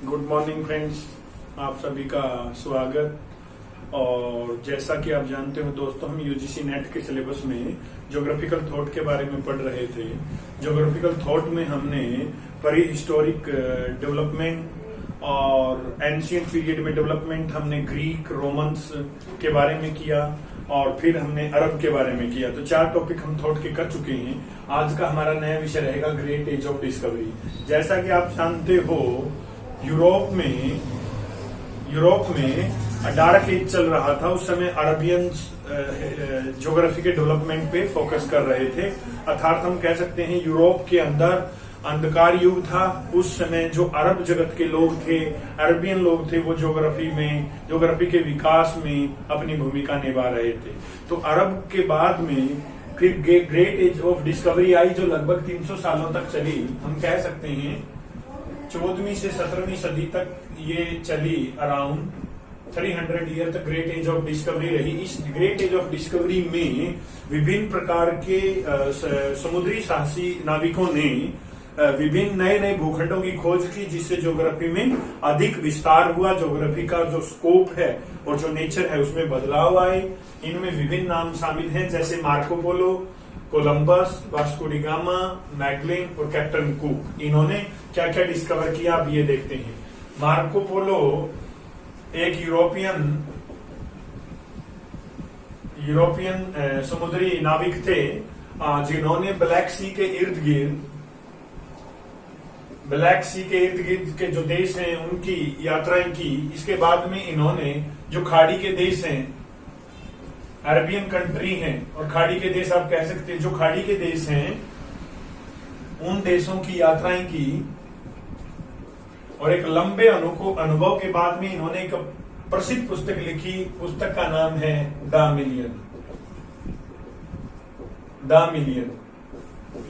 Good morning friends, आप सभी का स्वागत। और जैसा कि आप जानते हो दोस्तों, हम यूजीसी नेट के सिलेबस में ज्योग्राफिकल थॉट के बारे में पढ़ रहे थे। ज्योग्राफिकल थॉट में हमने प्री हिस्टोरिक डेवलपमेंट और एंशियंट पीरियड में डेवलपमेंट हमने ग्रीक रोमन्स के बारे में किया और फिर हमने अरब के बारे में किया। तो 4 टॉपिक हम थॉट के कर चुके हैं। आज का हमारा नया विषय रहेगा ग्रेट एज ऑफ डिस्कवरी। जैसा कि आप जानते हो, यूरोप में डार्क एज चल रहा था। उस समय अरबियंस ज्योग्राफी के डेवलपमेंट पे फोकस कर रहे थे। अर्थात हम कह सकते हैं यूरोप के अंदर अंधकार युग था। उस समय जो अरब जगत के लोग थे, अरबियन लोग थे, वो ज्योग्राफी के विकास में अपनी भूमिका निभा रहे थे। तो अरब के बाद में फिर ग्रेट एज ऑफ डिस्कवरी आई, जो लगभग 300 सालों तक चली। हम कह सकते हैं 14वीं से 17वीं सदी तक ये चली। अराउंड 300 ईयर तक ग्रेट एज ऑफ डिस्कवरी रही। इस ग्रेट एज ऑफ डिस्कवरी में विभिन्न प्रकार के समुद्री साहसी नाविकों ने विभिन्न नए नए भूखंडों की खोज की, जिससे ज्योग्राफी में अधिक विस्तार हुआ। ज्योग्राफी का जो स्कोप है और जो नेचर है उसमें बदलाव आए। इनमें विभिन्न नाम शामिल हैं, जैसे Marco Polo, Columbus, Vasco da gamma, Magellan और कैप्टन कुक। इन्होंने क्या क्या डिस्कवर किया, आप ये देखते हैं। मार्को पोलो एक यूरोपियन समुद्री नाविक थे, जिन्होंने ब्लैक सी के इर्द गिर्द के जो देश हैं उनकी यात्राएं की। इसके बाद में इन्होंने जो खाड़ी के देश हैं, अरबियन कंट्री हैं और खाड़ी के देश आप कह सकते हैं, जो खाड़ी के देश हैं उन देशों की यात्राएं की। और एक लंबे अनुभव के बाद में इन्होंने एक प्रसिद्ध पुस्तक लिखी। पुस्तक का नाम है द मिलियन।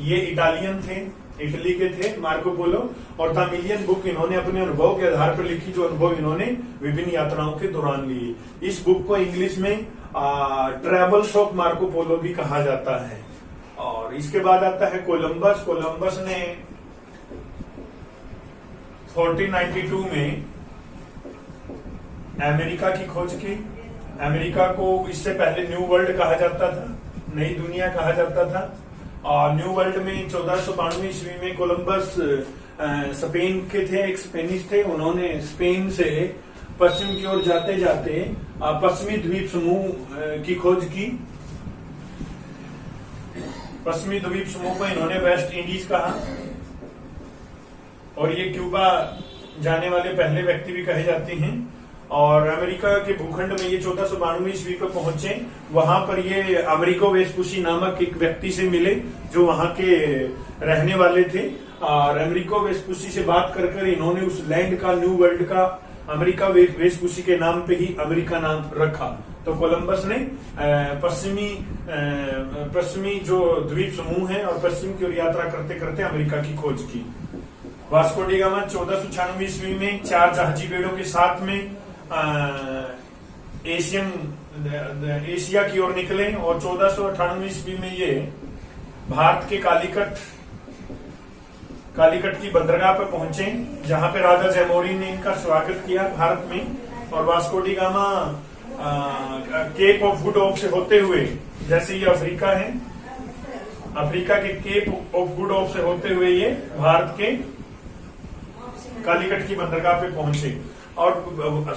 ये इटालियन थे, इटली के थे मार्को पोलो। और द मिलियन बुक इन्होंने अपने अनुभव के आधार पर लिखी, जो अनुभव इन्होंने विभिन्न यात्राओं के दौरान लिए। इस बुक को इंग्लिश में ट्रेवल्स ऑफ मार्को पोलो भी कहा जाता है। और इसके बाद आता है कोलंबस। कोलंबस ने 1492 में अमेरिका की खोज की। अमेरिका को इससे पहले न्यू वर्ल्ड कहा जाता था, नई दुनिया कहा जाता था। और न्यू वर्ल्ड में 1492 ईस्वी में कोलंबस स्पेन के थे, एक स्पेनिश थे। उन्होंने स्पेन से पश्चिम की ओर जाते जाते पश्चिमी द्वीप समूह की खोज की। पश्चिमी द्वीप समूह को इन्होंने वेस्ट इंडीज कहा। और ये क्यूबा जाने वाले पहले व्यक्ति भी कहे जाते हैं। और अमेरिका के भूखंड में ये 1492 ईस्वी पर पहुंचे। वहां पर ये अमेरिको वेस्पुसी नामक एक व्यक्ति से मिले, जो वहां के रहने वाले थे। और अमेरिको वेस्पुसी से बात कर इन्होंने उस लैंड का, न्यू वर्ल्ड का, अमेरिका वेस्पुसी के नाम पे ही अमेरिका नाम रखा। तो कोलंबस ने पश्चिमी जो द्वीप समूह है और पश्चिम की ओर यात्रा करते करते अमेरिका की खोज की। वास्को डी गामा 1496 ईस्वी में 4 जहाजी बेड़ों के साथ में एशिया की ओर निकले। और 1498 ईस्वी में ये भारत के कालीकट की बंदरगाह पर पहुंचे, जहां पे राजा जयमोरी ने इनका स्वागत किया भारत में। और Vasco da Gama Cape of Good Hope से होते हुए, जैसे ये अफ्रीका है, अफ्रीका के केप ऑफ गुड होप से होते हुए ये भारत के कालीकट की बंदरगाह पे पहुंचे। और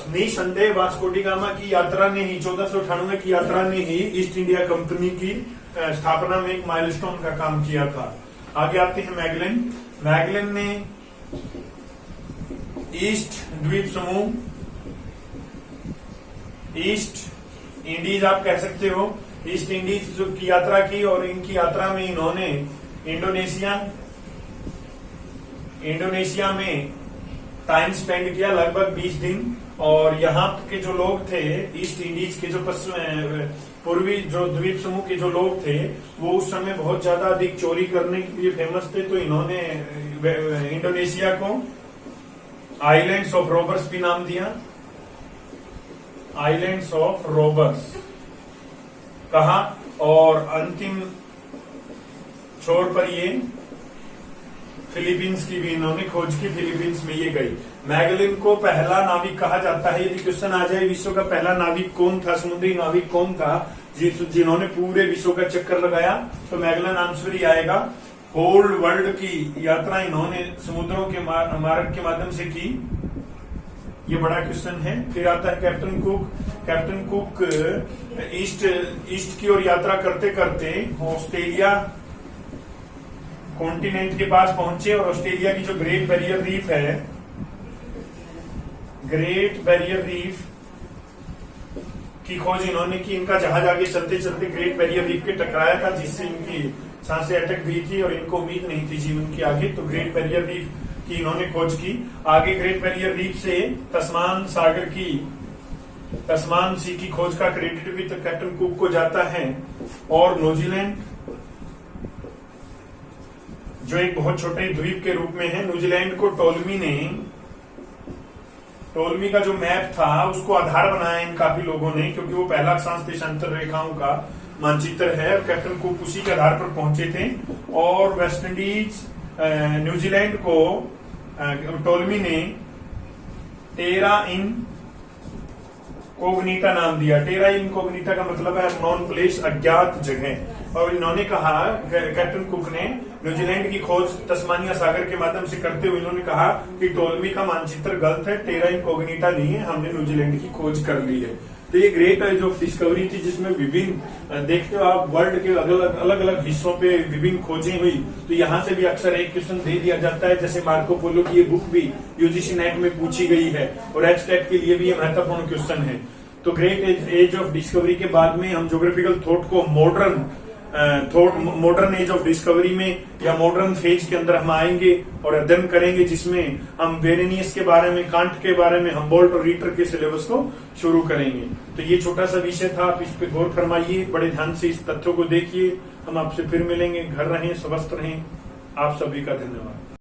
निसंदेह वास्को डी गामा की यात्रा ने ही, 1498 की यात्रा ने ही ईस्ट इंडिया कंपनी की स्थापना में एक माइलस्टोन का काम किया था। आगे आते हैं मैगलेन। मैगलेन ने ईस्ट द्वीप समूह, ईस्ट इंडीज आप कह सकते हो, ईस्ट इंडीज की यात्रा की। और इनकी यात्रा में इन्होंने इंडोनेशिया में टाइम स्पेंड किया, लगभग 20 दिन। और यहाँ के जो लोग थे, ईस्ट इंडीज के जो पूर्वी जो द्वीप समूह के जो लोग थे, वो उस समय बहुत ज्यादा अधिक चोरी करने के लिए फेमस थे। तो इन्होंने इंडोनेशिया को आइलैंड्स ऑफ रॉबर्स भी नाम दिया। आइलैंड्स ऑफ रॉबर्स कहा। और अंतिम छोर पर ये फिलीपींस की भी इन्होंने खोज की, फिलीपींस में ये गई। मैगलिन को पहला नाविक कहा जाता है। यदि क्वेश्चन आ जाए विश्व का पहला नाविक कौन था, समुद्री नाविक कौन था जिन्होंने पूरे विश्व का चक्कर लगाया, तो मैगलन आंसर ही आएगा। होल वर्ल्ड की यात्रा इन्होंने समुद्रों के मार्ग के माध्यम से की। ये बड़ा क्वेश्चन है। फिर आता है captain cook. Captain cook east की ओर यात्रा करते करते ऑस्ट्रेलिया कॉन्टिनेंट के पास पहुंचे और ऑस्ट्रेलिया की जो ग्रेट बैरियर रीफ है, ग्रेट बैरियर रीफ की खोज इन्होंने की। इनका जहाज आगे चलते चलते ग्रेट बैरियर रीफ के टकराया था, जिससे इनकी सांसें अटक गई थी और इनको उम्मीद नहीं थी जीवन की आगे। तो ग्रेट बैरियर रीफ की इन्होंने खोज की। आगे ग्रेट बैरियर रीफ से तस्मान सी की खोज का क्रेडिट भी तो कैप्टन कुक को जाता है। और न्यूजीलैंड जो एक बहुत छोटे द्वीप के रूप में है, न्यूजीलैंड को टोलमी का जो मैप था उसको आधार बनाया इन काफी लोगों ने, क्योंकि वो पहला अक्षांश देशांतर रेखाओं का मानचित्र है और कैप्टन कुक उसी के आधार पर पहुंचे थे। और वेस्ट इंडीज न्यूजीलैंड को टोलमी ने टेरा इनकॉग्निटा नाम दिया। टेरा इनकॉग्निटा का मतलब है नॉन प्लेस, अज्ञात जगह। और इन्होंने कहा, कैप्टन कुक ने न्यूजीलैंड की खोज तस्मानिया सागर के माध्यम से करते हुए इन्होंने कहा कि टोलमी का मानचित्र गलत है, टेरा इनकॉग्निटा नहीं है, हमने न्यूजीलैंड की खोज कर ली है। तो ये ग्रेट जो डिस्कवरी थी, जिसमें विभिन्न देखते हो आप वर्ल्ड के अलग अलग हिस्सों पे विभिन्न खोजें हुई। तो यहाँ से भी अक्सर एक क्वेश्चन दे दिया जाता है, जैसे मार्को पोलो की ये बुक भी यूजीसी नेट में पूछी गई है और एचटेट के लिए भी ये महत्वपूर्ण क्वेश्चन है। तो ग्रेट एज ऑफ डिस्कवरी के बाद में हम ज्योग्राफिकल थॉट को मॉडर्न एज ऑफ डिस्कवरी में या मॉडर्न फेज के अंदर हम आएंगे और अध्ययन करेंगे, जिसमें हम वेरेनियस के बारे में, कांट के बारे में, हम्बोल्ट और रीटर के सिलेबस को शुरू करेंगे। तो ये छोटा सा विषय था, आप इस पे गौर फरमाइए, बड़े ध्यान से इस तथ्यों को देखिए। हम आपसे फिर मिलेंगे। घर रहें, स्वस्थ रहें। आप सभी का धन्यवाद।